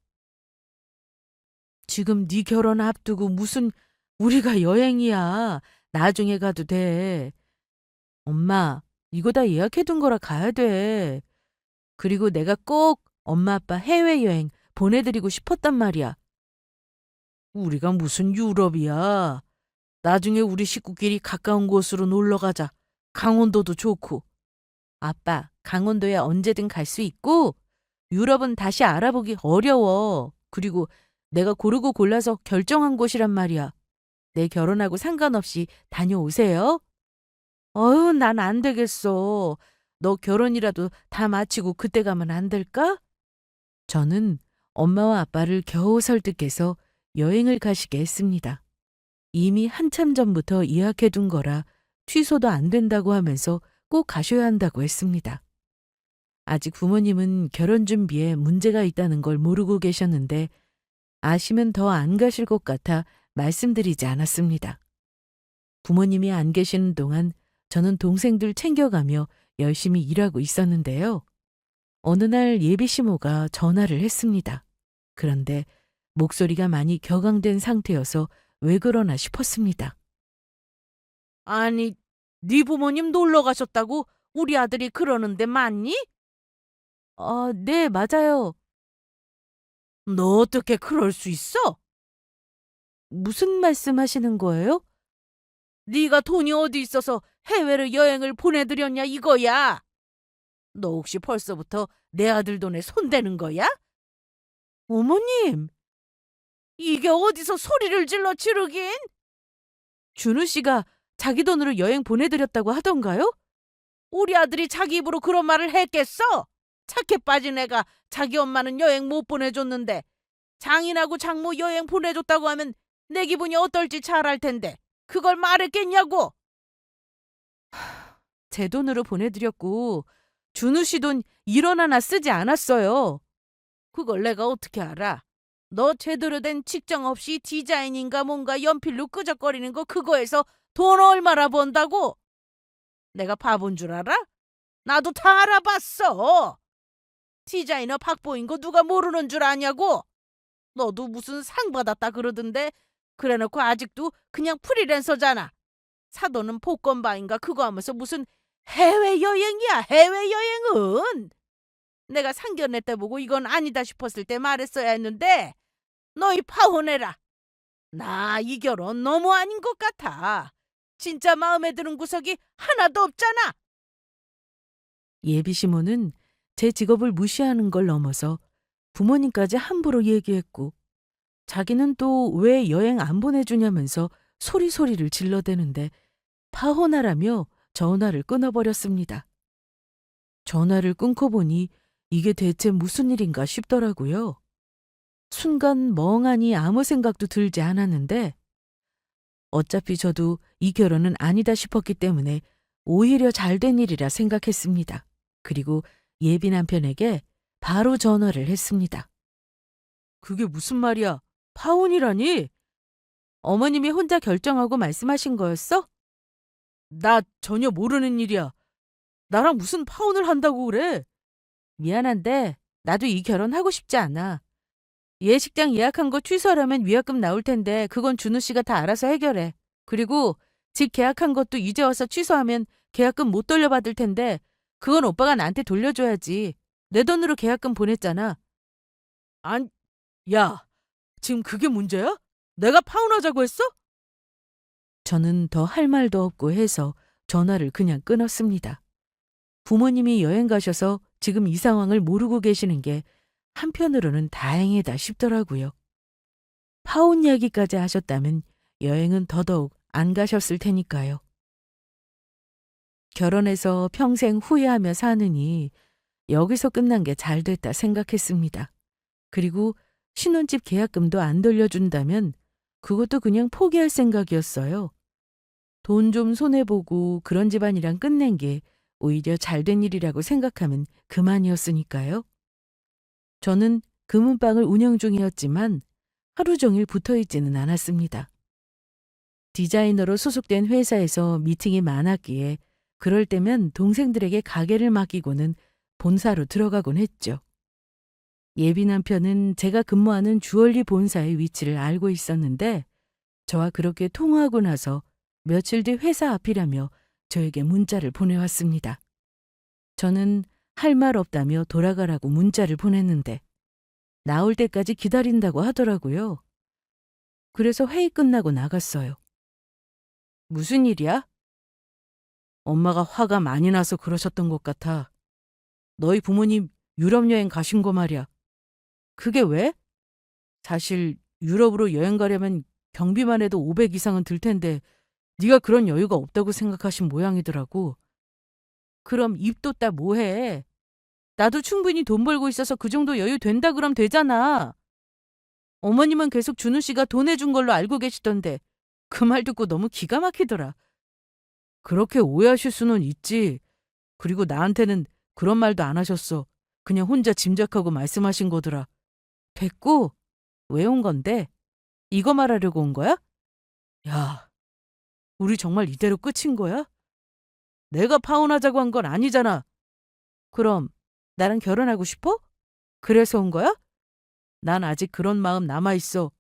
지금 네 결혼 앞두고 무슨 우리가 여행이야. 나중에 가도 돼. 엄마, 이거 다 예약해둔 거라 가야 돼. 그리고 내가 꼭 엄마 아빠 해외여행 보내드리고 싶었단 말이야. 우리가 무슨 유럽이야. 나중에 우리 식구끼리 가까운 곳으로 놀러 가자. 강원도도 좋고. 아빠, 강원도에 언제든 갈 수 있고 유럽은 다시 알아보기 어려워. 그리고 내가 고르고 골라서 결정한 곳이란 말이야. 내 결혼하고 상관없이 다녀오세요. 난 안 되겠어. 너 결혼이라도 다 마치고 그때 가면 안 될까? 저는 엄마와 아빠를 겨우 설득해서 여행을 가시게 했습니다. 이미 한참 전부터 예약해둔 거라 취소도 안 된다고 하면서 꼭 가셔야 한다고 했습니다. 아직 부모님은 결혼 준비에 문제가 있다는 걸 모르고 계셨는데 아시면 더 안 가실 것 같아 말씀드리지 않았습니다. 부모님이 안 계시는 동안 저는 동생들 챙겨가며 열심히 일하고 있었는데요. 어느 날 예비 시모가 전화를 했습니다. 그런데 목소리가 많이 격앙된 상태여서 왜 그러나 싶었습니다. 아니, 네 부모님 놀러 가셨다고 우리 아들이 그러는데 맞니? 네, 맞아요. 너 어떻게 그럴 수 있어? 무슨 말씀 하시는 거예요? 네가 돈이 어디 있어서 해외로 여행을 보내드렸냐 이거야. 너 혹시 벌써부터 내 아들 돈에 손대는 거야? 어머님, 이게 어디서 소리를 질러 지르긴? 준우 씨가 자기 돈으로 여행 보내드렸다고 하던가요? 우리 아들이 자기 입으로 그런 말을 했겠어? 착해 빠진 애가 자기 엄마는 여행 못 보내줬는데 장인하고 장모 여행 보내줬다고 하면 내 기분이 어떨지 잘 알 텐데 그걸 말했겠냐고. 제 돈으로 보내드렸고 준우 씨 돈 1원 하나 쓰지 않았어요. 그걸 내가 어떻게 알아? 너 제대로 된 직장 없이 디자인인가 뭔가 연필로 끄적거리는 거 그거에서 돈 얼마나 번다고? 내가 바본 줄 알아? 나도 다 알아봤어. 디자이너 박보인 거 누가 모르는 줄 아냐고? 너도 무슨 상 받았다 그러던데 그래놓고 아직도 그냥 프리랜서잖아. 사도는 복권바인가 그거 하면서 무슨 해외여행이야 해외여행은. 내가 상견례 때 보고 이건 아니다 싶었을 때 말했어야 했는데 너희 파혼해라. 나 이 결혼 너무 아닌 것 같아. 진짜 마음에 드는 구석이 하나도 없잖아. 예비 시모는 제 직업을 무시하는 걸 넘어서 부모님까지 함부로 얘기했고 자기는 또 왜 여행 안 보내주냐면서 소리소리를 질러대는데 파혼하라며 전화를 끊어버렸습니다. 전화를 끊고 보니 이게 대체 무슨 일인가 싶더라고요. 순간 멍하니 아무 생각도 들지 않았는데 어차피 저도 이 결혼은 아니다 싶었기 때문에 오히려 잘된 일이라 생각했습니다. 그리고 예비 남편에게 바로 전화를 했습니다. 그게 무슨 말이야? 파혼이라니? 어머님이 혼자 결정하고 말씀하신 거였어? 나 전혀 모르는 일이야. 나랑 무슨 파혼을 한다고 그래? 미안한데 나도 이 결혼 하고 싶지 않아. 예식장 예약한 거 취소하려면 위약금 나올 텐데 그건 준우 씨가 다 알아서 해결해. 그리고 집 계약한 것도 이제 와서 취소하면 계약금 못 돌려받을 텐데 그건 오빠가 나한테 돌려줘야지. 내 돈으로 계약금 보냈잖아. 안, 야, 지금 그게 문제야? 내가 파혼하자고 했어? 저는 더 할 말도 없고 해서 전화를 그냥 끊었습니다. 부모님이 여행 가셔서 지금 이 상황을 모르고 계시는 게 한편으로는 다행이다 싶더라고요. 파혼 이야기까지 하셨다면 여행은 더더욱 안 가셨을 테니까요. 결혼해서 평생 후회하며 사느니 여기서 끝난 게 잘 됐다 생각했습니다. 그리고 신혼집 계약금도 안 돌려준다면 그것도 그냥 포기할 생각이었어요. 돈 좀 손해보고 그런 집안이랑 끝낸 게 오히려 잘된 일이라고 생각하면 그만이었으니까요. 저는 금은방을 운영 중이었지만 하루 종일 붙어있지는 않았습니다. 디자이너로 소속된 회사에서 미팅이 많았기에 그럴 때면 동생들에게 가게를 맡기고는 본사로 들어가곤 했죠. 예비 남편은 제가 근무하는 주얼리 본사의 위치를 알고 있었는데 저와 그렇게 통화하고 나서 며칠 뒤 회사 앞이라며 저에게 문자를 보내왔습니다. 저는 할 말 없다며 돌아가라고 문자를 보냈는데 나올 때까지 기다린다고 하더라고요. 그래서 회의 끝나고 나갔어요. 무슨 일이야? 엄마가 화가 많이 나서 그러셨던 것 같아. 너희 부모님 유럽 여행 가신 거 말이야. 그게 왜? 사실 유럽으로 여행 가려면 경비만 해도 500 이상은 들 텐데 네가 그런 여유가 없다고 생각하신 모양이더라고. 그럼 입 돋다 뭐해? 나도 충분히 돈 벌고 있어서 그 정도 여유 된다 그럼 되잖아. 어머님은 계속 준우 씨가 돈 해준 걸로 알고 계시던데 그 말 듣고 너무 기가 막히더라. 그렇게 오해하실 수는 있지. 그리고 나한테는 그런 말도 안 하셨어. 그냥 혼자 짐작하고 말씀하신 거더라. 됐고, 왜 온 건데? 이거 말하려고 온 거야? 야, 우리 정말 이대로 끝인 거야? 내가 파혼하자고 한 건 아니잖아. 그럼 나랑 결혼하고 싶어? 그래서 온 거야? 난 아직 그런 마음 남아있어.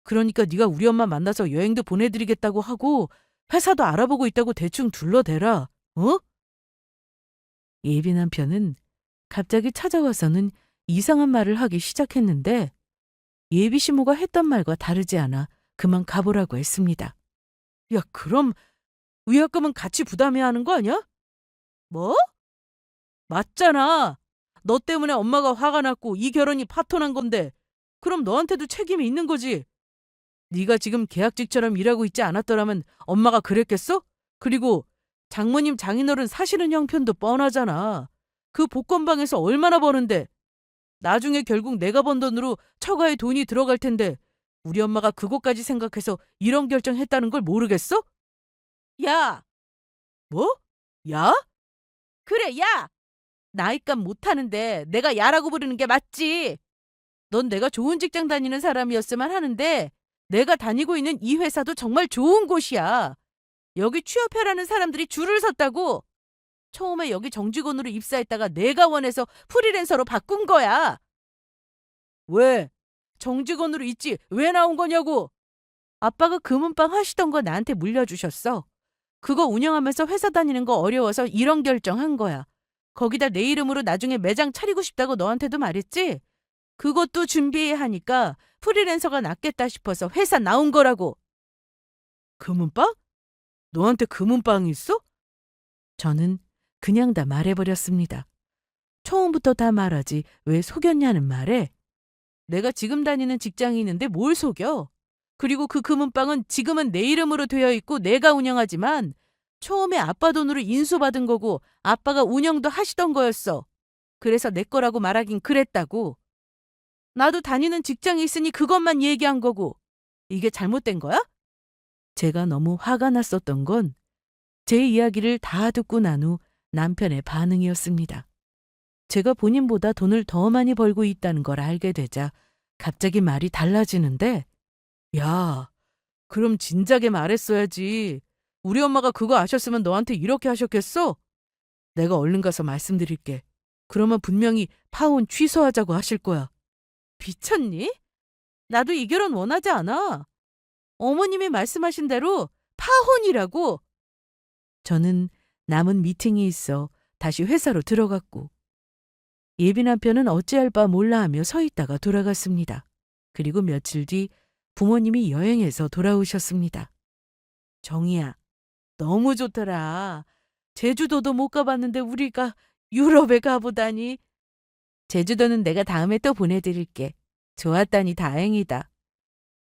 그러니까 네가 우리 엄마 만나서 여행도 보내드리겠다고 하고 회사도 알아보고 있다고 대충 둘러대라. 어? 예비 남편은 갑자기 찾아와서는 이상한 말을 하기 시작했는데 예비 시모가 했던 말과 다르지 않아 그만 가보라고 했습니다. 야, 그럼 위약금은 같이 부담해야 하는 거 아니야? 뭐? 맞잖아. 너 때문에 엄마가 화가 났고 이 결혼이 파토난 건데 그럼 너한테도 책임이 있는 거지. 네가 지금 계약직처럼 일하고 있지 않았더라면 엄마가 그랬겠어? 그리고 장모님 장인어른 사시는 형편도 뻔하잖아. 그 복권방에서 얼마나 버는데. 나중에 결국 내가 번 돈으로 처가에 돈이 들어갈 텐데 우리 엄마가 그것까지 생각해서 이런 결정했다는 걸 모르겠어? 야! 뭐? 야? 그래, 야! 나이값 못하는데 내가 야라고 부르는 게 맞지. 넌 내가 좋은 직장 다니는 사람이었으면 하는데 내가 다니고 있는 이 회사도 정말 좋은 곳이야. 여기 취업해라는 사람들이 줄을 섰다고. 처음에 여기 정직원으로 입사했다가 내가 원해서 프리랜서로 바꾼 거야. 왜? 정직원으로 있지 왜 나온 거냐고. 아빠가 금은방 하시던 거 나한테 물려주셨어. 그거 운영하면서 회사 다니는 거 어려워서 이런 결정한 거야. 거기다 내 이름으로 나중에 매장 차리고 싶다고 너한테도 말했지? 그것도 준비해야 하니까 프리랜서가 낫겠다 싶어서 회사 나온 거라고. 금은방? 너한테 금은방이 있어? 저는 그냥 다 말해버렸습니다. 처음부터 다 말하지 왜 속였냐는 말에 내가 지금 다니는 직장이 있는데 뭘 속여? 그리고 그 금은방은 지금은 내 이름으로 되어 있고 내가 운영하지만 처음에 아빠 돈으로 인수받은 거고 아빠가 운영도 하시던 거였어. 그래서 내 거라고 말하긴 그랬다고. 나도 다니는 직장이 있으니 그것만 얘기한 거고. 이게 잘못된 거야? 제가 너무 화가 났었던 건 제 이야기를 다 듣고 난 후 남편의 반응이었습니다. 제가 본인보다 돈을 더 많이 벌고 있다는 걸 알게 되자 갑자기 말이 달라지는데, 야, 그럼 진작에 말했어야지. 우리 엄마가 그거 아셨으면 너한테 이렇게 하셨겠어? 내가 얼른 가서 말씀드릴게. 그러면 분명히 파혼 취소하자고 하실 거야. 미쳤니? 나도 이 결혼 원하지 않아. 어머님이 말씀하신 대로 파혼이라고. 저는 남은 미팅이 있어 다시 회사로 들어갔고 예비 남편은 어찌할 바 몰라 하며 서 있다가 돌아갔습니다. 그리고 며칠 뒤 부모님이 여행해서 돌아오셨습니다. 정희야, 너무 좋더라. 제주도도 못 가봤는데 우리가 유럽에 가보다니. 제주도는 내가 다음에 또 보내드릴게. 좋았다니 다행이다.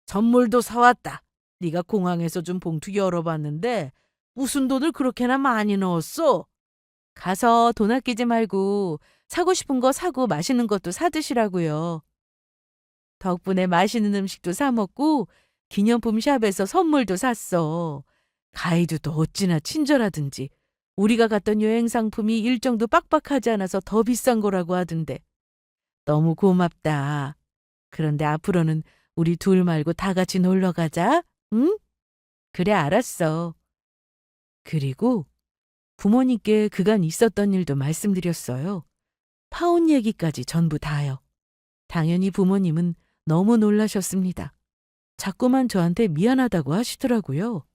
선물도 사왔다. 네가 공항에서 준 봉투 열어봤는데 무슨 돈을 그렇게나 많이 넣었어? 가서 돈 아끼지 말고 사고 싶은 거 사고 맛있는 것도 사 드시라고요. 덕분에 맛있는 음식도 사 먹고 기념품 샵에서 선물도 샀어. 가이드도 어찌나 친절하든지 우리가 갔던 여행 상품이 일정도 빡빡하지 않아서 더 비싼 거라고 하던데. 너무 고맙다. 그런데 앞으로는 우리 둘 말고 다 같이 놀러 가자. 응? 그래, 알았어. 그리고 부모님께 그간 있었던 일도 말씀드렸어요. 파혼 얘기까지 전부 다요. 당연히 부모님은 너무 놀라셨습니다. 자꾸만 저한테 미안하다고 하시더라고요.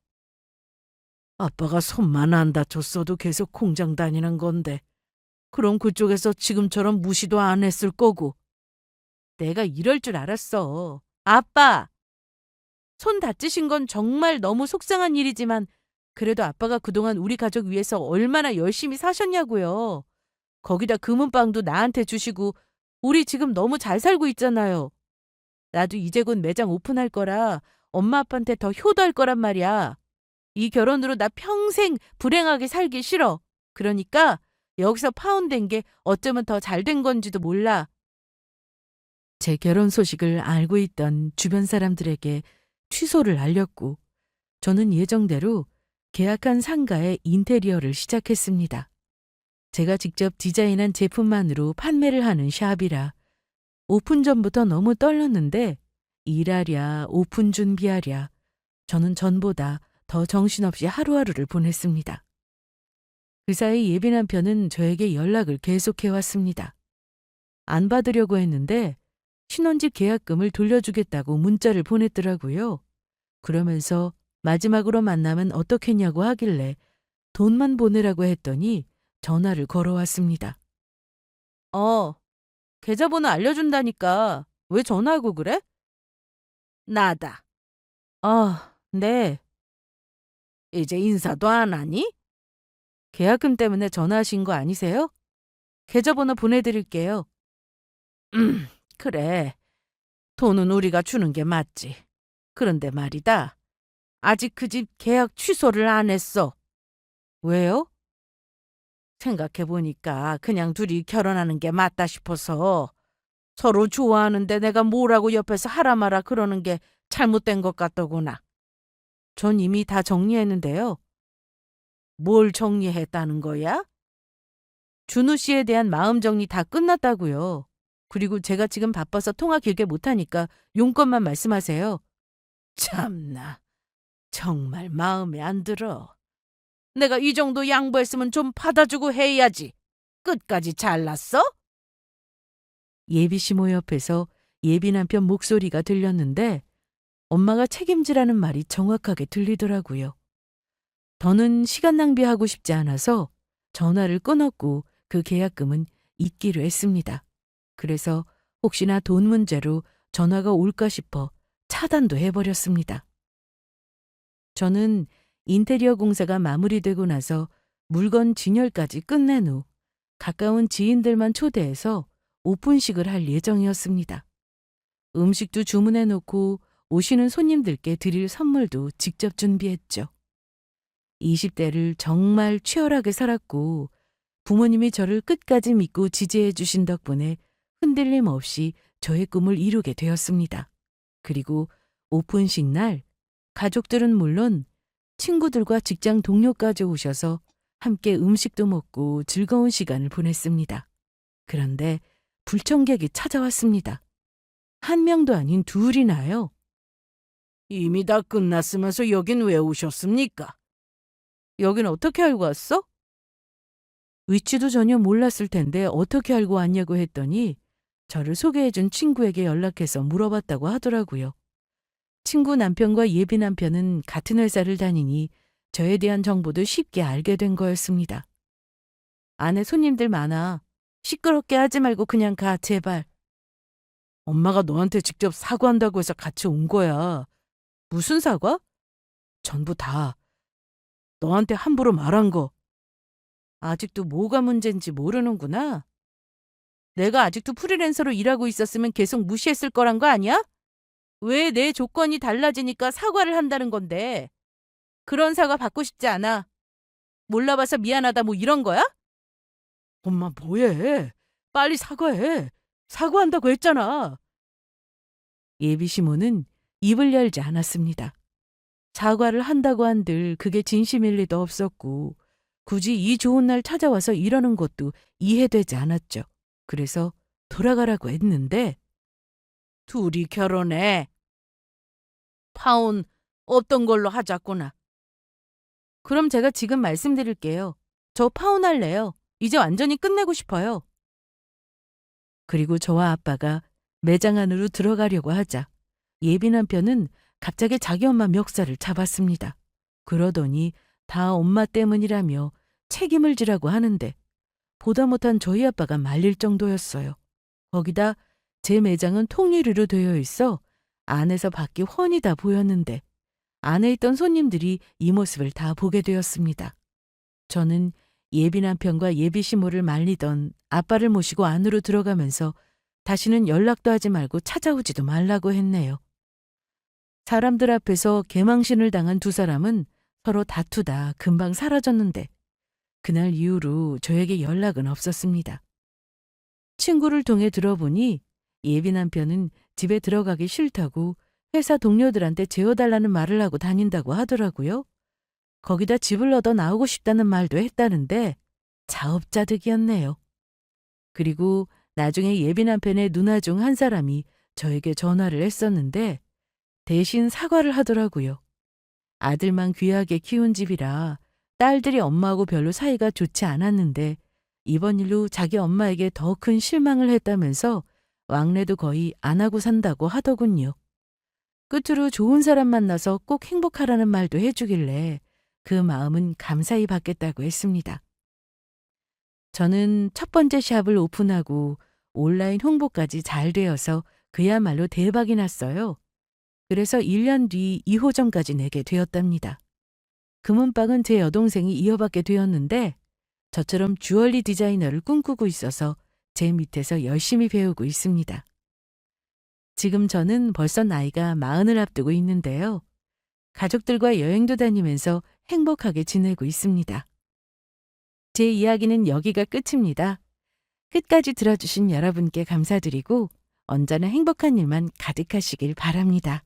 아빠가 손만 안 다쳤어도 계속 공장 다니는 건데 그럼 그쪽에서 지금처럼 무시도 안 했을 거고. 내가 이럴 줄 알았어. 아빠! 손 다치신 건 정말 너무 속상한 일이지만 그래도 아빠가 그동안 우리 가족 위해서 얼마나 열심히 사셨냐고요. 거기다 금은방도 나한테 주시고 우리 지금 너무 잘 살고 있잖아요. 나도 이제 곧 매장 오픈할 거라 엄마 아빠한테 더 효도할 거란 말이야. 이 결혼으로 나 평생 불행하게 살기 싫어. 그러니까 여기서 파혼된 게 어쩌면 더 잘 된 건지도 몰라. 제 결혼 소식을 알고 있던 주변 사람들에게 취소를 알렸고 저는 예정대로 계약한 상가의 인테리어를 시작했습니다. 제가 직접 디자인한 제품만으로 판매를 하는 샵이라 오픈 전부터 너무 떨렸는데 일하랴 오픈 준비하랴 저는 전보다 더 정신없이 하루하루를 보냈습니다. 그 사이 예비 남편은 저에게 연락을 계속해왔습니다. 안 받으려고 했는데 신혼집 계약금을 돌려주겠다고 문자를 보냈더라고요. 그러면서 마지막으로 만나면 어떻겠냐고 하길래 돈만 보내라고 했더니 전화를 걸어왔습니다. 계좌번호 알려준다니까 왜 전화하고 그래? 나다. 네. 이제 인사도 안 하니? 계약금 때문에 전화하신 거 아니세요? 계좌번호 보내드릴게요. 그래. 돈은 우리가 주는 게 맞지. 그런데 말이다. 아직 그 집 계약 취소를 안 했어. 왜요? 생각해보니까 그냥 둘이 결혼하는 게 맞다 싶어서 서로 좋아하는데 내가 뭐라고 옆에서 하라 마라 그러는 게 잘못된 것 같더구나. 전 이미 다 정리했는데요. 뭘 정리했다는 거야? 준우 씨에 대한 마음 정리 다 끝났다고요. 그리고 제가 지금 바빠서 통화 길게 못하니까 용건만 말씀하세요. 참나, 정말 마음에 안 들어. 내가 이 정도 양보했으면 좀 받아주고 해야지. 끝까지 잘났어? 예비 시모 옆에서 예비 남편 목소리가 들렸는데 엄마가 책임지라는 말이 정확하게 들리더라고요. 더는 시간 낭비하고 싶지 않아서 전화를 끊었고 그 계약금은 잊기로 했습니다. 그래서 혹시나 돈 문제로 전화가 올까 싶어 차단도 해버렸습니다. 저는 인테리어 공사가 마무리되고 나서 물건 진열까지 끝낸 후 가까운 지인들만 초대해서 오픈식을 할 예정이었습니다. 음식도 주문해 놓고 오시는 손님들께 드릴 선물도 직접 준비했죠. 20대를 정말 치열하게 살았고 부모님이 저를 끝까지 믿고 지지해 주신 덕분에 흔들림 없이 저의 꿈을 이루게 되었습니다. 그리고 오픈식 날 가족들은 물론 친구들과 직장 동료까지 오셔서 함께 음식도 먹고 즐거운 시간을 보냈습니다. 그런데 불청객이 찾아왔습니다. 한 명도 아닌 둘이나요. 이미 다 끝났으면서 여긴 왜 오셨습니까? 여긴 어떻게 알고 왔어? 위치도 전혀 몰랐을 텐데 어떻게 알고 왔냐고 했더니 저를 소개해준 친구에게 연락해서 물어봤다고 하더라고요. 친구 남편과 예비 남편은 같은 회사를 다니니 저에 대한 정보도 쉽게 알게 된 거였습니다. 안에 손님들 많아. 시끄럽게 하지 말고 그냥 가, 제발. 엄마가 너한테 직접 사과한다고 해서 같이 온 거야. 무슨 사과? 전부 다. 너한테 함부로 말한 거. 아직도 뭐가 문제인지 모르는구나. 내가 아직도 프리랜서로 일하고 있었으면 계속 무시했을 거란 거 아니야? 왜 내 조건이 달라지니까 사과를 한다는 건데. 그런 사과 받고 싶지 않아. 몰라봐서 미안하다 뭐 이런 거야? 엄마 뭐해? 빨리 사과해. 사과한다고 했잖아. 예비 시모는 입을 열지 않았습니다. 사과를 한다고 한들 그게 진심일 리도 없었고 굳이 이 좋은 날 찾아와서 이러는 것도 이해되지 않았죠. 그래서 돌아가라고 했는데 둘이 결혼해. 파혼 없던 걸로 하자꾸나. 그럼 제가 지금 말씀드릴게요. 저 파혼할래요. 이제 완전히 끝내고 싶어요. 그리고 저와 아빠가 매장 안으로 들어가려고 하자 예비 남편은 갑자기 자기 엄마 멱살을 잡았습니다. 그러더니 다 엄마 때문이라며 책임을 지라고 하는데 보다 못한 저희 아빠가 말릴 정도였어요. 거기다 제 매장은 통유리로 되어 있어 안에서 밖이 훤히 다 보였는데 안에 있던 손님들이 이 모습을 다 보게 되었습니다. 저는 예비 남편과 예비 시모를 말리던 아빠를 모시고 안으로 들어가면서 다시는 연락도 하지 말고 찾아오지도 말라고 했네요. 사람들 앞에서 개망신을 당한 두 사람은 서로 다투다 금방 사라졌는데 그날 이후로 저에게 연락은 없었습니다. 친구를 통해 들어보니 예비 남편은 집에 들어가기 싫다고 회사 동료들한테 재워달라는 말을 하고 다닌다고 하더라고요. 거기다 집을 얻어 나오고 싶다는 말도 했다는데 자업자득이었네요. 그리고 나중에 예비 남편의 누나 중 한 사람이 저에게 전화를 했었는데 대신 사과를 하더라고요. 아들만 귀하게 키운 집이라 딸들이 엄마하고 별로 사이가 좋지 않았는데 이번 일로 자기 엄마에게 더 큰 실망을 했다면서 왕래도 거의 안 하고 산다고 하더군요. 끝으로 좋은 사람 만나서 꼭 행복하라는 말도 해주길래 그 마음은 감사히 받겠다고 했습니다. 저는 첫 번째 샵을 오픈하고 온라인 홍보까지 잘 되어서 그야말로 대박이 났어요. 그래서 1년 뒤 2호점까지 내게 되었답니다. 금은방은 제 여동생이 이어받게 되었는데 저처럼 주얼리 디자이너를 꿈꾸고 있어서 제 밑에서 열심히 배우고 있습니다. 지금 저는 벌써 나이가 40을 앞두고 있는데요. 가족들과 여행도 다니면서 행복하게 지내고 있습니다. 제 이야기는 여기가 끝입니다. 끝까지 들어주신 여러분께 감사드리고 언제나 행복한 일만 가득하시길 바랍니다.